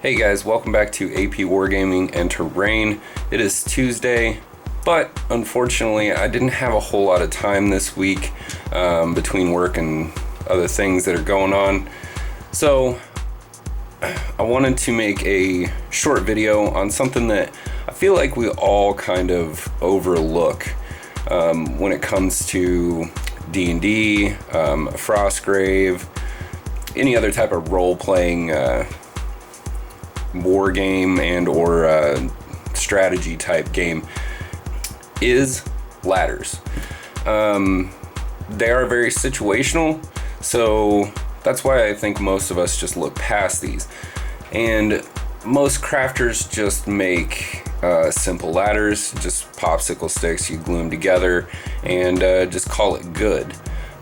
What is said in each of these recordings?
Hey guys, welcome back to AP Wargaming and Terrain. It is Tuesday, but unfortunately I didn't have a whole lot of time this week between work and other things that are going on. So I wanted to make a short video on something that I feel like we all kind of overlook when it comes to D&D, Frostgrave, any other type of role-playing war game and or strategy type game, is ladders. They are very situational, so that's why I think most of us just look past these. And most crafters just make simple ladders, just popsicle sticks, you glue them together and just call it good.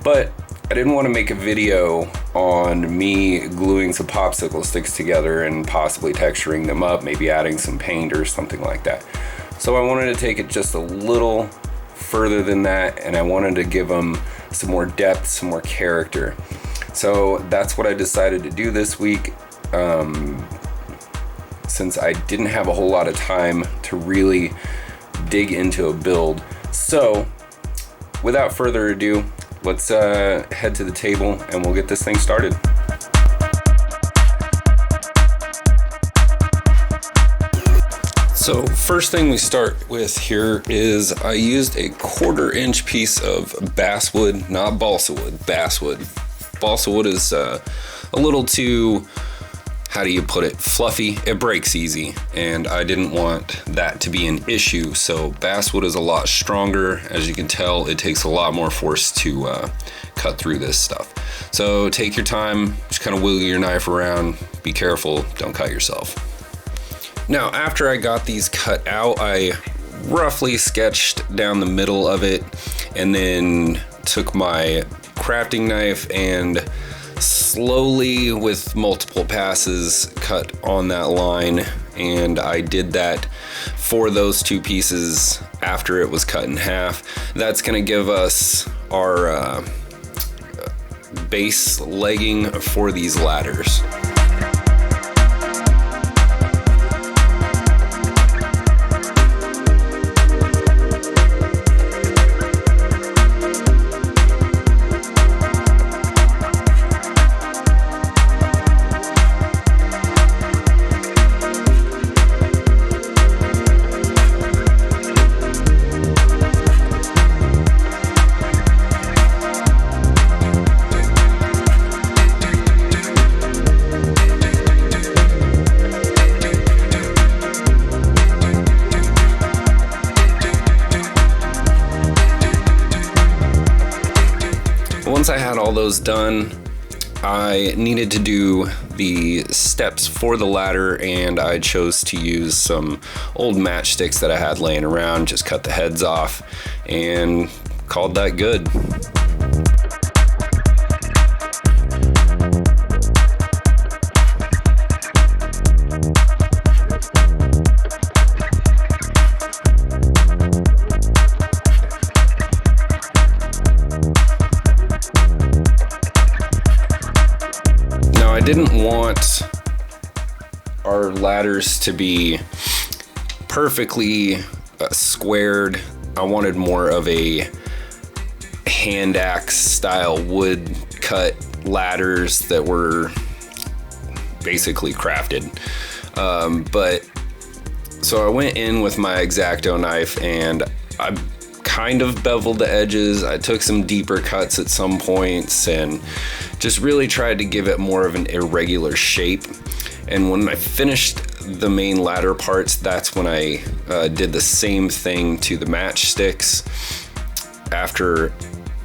But I didn't want to make a video on me gluing some popsicle sticks together and possibly texturing them up, maybe adding some paint or something like that. So I wanted to take it just a little further than that, and I wanted to give them some more depth, some more character. So that's what I decided to do this week, since I didn't have a whole lot of time to really dig into a build. So without further ado, let's head to the table and we'll get this thing started. So first thing we start with here is I used a 1/4 inch piece of basswood, not balsa wood, basswood. Balsa wood is a little too, how do you put it, fluffy. It breaks easy, and I didn't want that to be an issue. So basswood is a lot stronger. As you can tell, it takes a lot more force to cut through this stuff. So take your time, just kind of wiggle your knife around, be careful, don't cut yourself. Now, after I got these cut out, I roughly sketched down the middle of it and then took my crafting knife and slowly, with multiple passes, cut on that line. And I did that for those two pieces after it was cut in half. That's gonna give us our base legging for these ladders. Once I had all those done, I needed to do the steps for the ladder, and I chose to use some old matchsticks that I had laying around, just cut the heads off and called that good. I didn't want our ladders to be perfectly squared. I wanted more of a hand axe style wood cut ladders that were basically crafted. So I went in with my X-Acto knife and I kind of beveled the edges. I took some deeper cuts at some points and just really tried to give it more of an irregular shape. And when I finished the main ladder parts, that's when I did the same thing to the matchsticks. After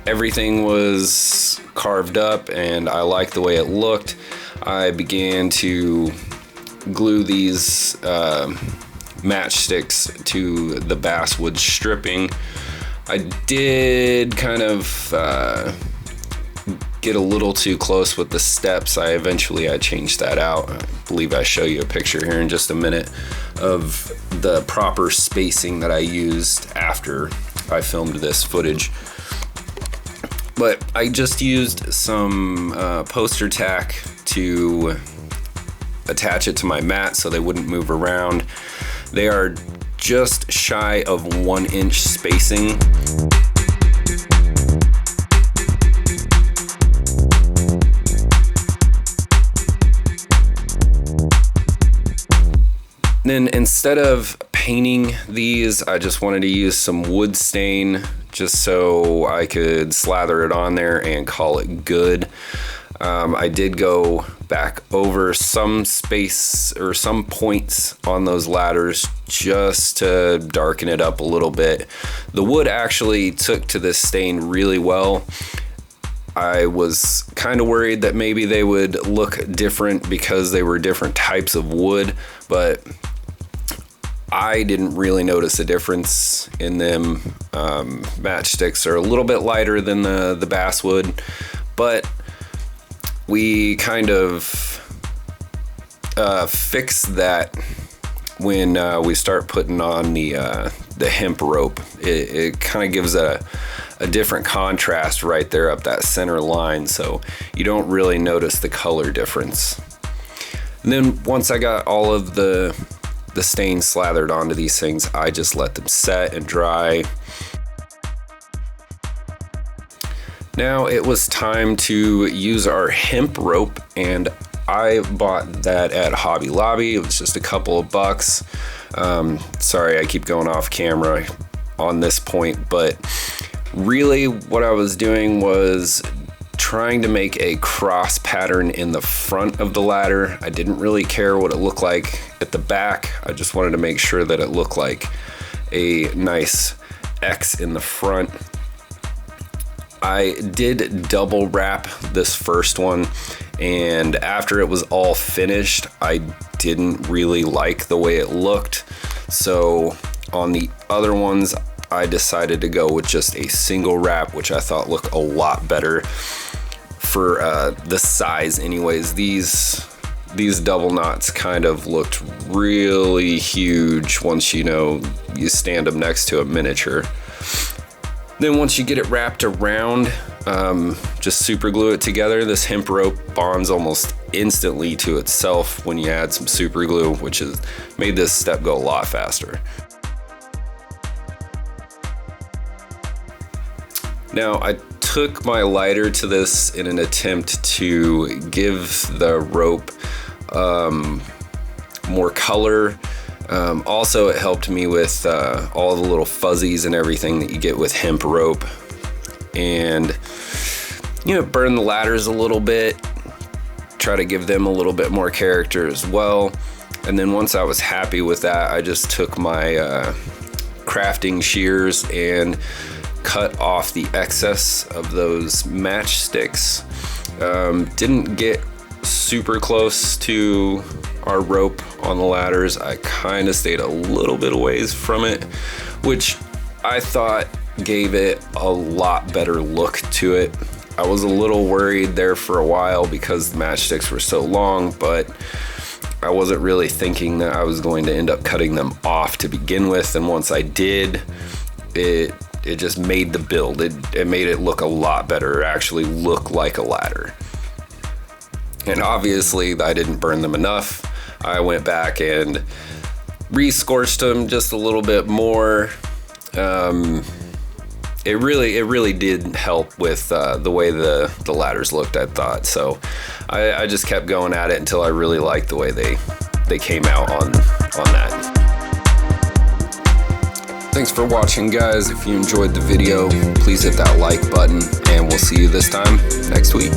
everything was carved up and I liked the way it looked, I began to glue these matchsticks to the basswood stripping. I did kind of get a little too close with the steps. I changed that out. I believe I show you a picture here in just a minute of the proper spacing that I used after I filmed this footage. But I just used some poster tack to attach it to my mat so they wouldn't move around. They are just shy of 1 inch spacing. Then instead of painting these, I just wanted to use some wood stain just so I could slather it on there and call it good. I did go back over some space or some points on those ladders just to darken it up a little bit. The wood actually took to this stain really well. I was kind of worried that maybe they would look different because they were different types of wood, but I didn't really notice a difference in them. Matchsticks are a little bit lighter than the basswood, but we kind of fix that when we start putting on the hemp rope. It kind of gives a different contrast right there up that center line, so you don't really notice the color difference. And then once I got all of the stain slathered onto these things, I just let them set and dry. Now it was time to use our hemp rope, and I bought that at Hobby Lobby. It was just a couple of bucks. Sorry, I keep going off camera on this point, but really what I was doing was trying to make a cross pattern in the front of the ladder. I didn't really care what it looked like at the back. I just wanted to make sure that it looked like a nice X in the front. I did double wrap this first one, and after it was all finished, I didn't really like the way it looked. So on the other ones, I decided to go with just a single wrap, which I thought looked a lot better for the size anyways. These double knots kind of looked really huge once you stand them next to a miniature. Then once you get it wrapped around, just super glue it together. This hemp rope bonds almost instantly to itself when you add some super glue, which has made this step go a lot faster. Now I took my lighter to this in an attempt to give the rope more color. Also, it helped me with all the little fuzzies and everything that you get with hemp rope, and burn the ladders a little bit, try to give them a little bit more character as well. And then once I was happy with that, I just took my crafting shears and cut off the excess of those matchsticks. Didn't get super close to our rope on the ladders. I kind of stayed a little bit ways from it, which I thought gave it a lot better look to it. I was a little worried there for a while because the matchsticks were so long, but I wasn't really thinking that I was going to end up cutting them off to begin with. And once I did, it just made the build. It made it look a lot better, actually look like a ladder. And obviously I didn't burn them enough. I went back and re-scorched them just a little bit more. It really did help with the way the ladders looked, I thought. So I just kept going at it until I really liked the way they came out on that. Thanks for watching, guys. If you enjoyed the video, please hit that like button, and we'll see you this time next week.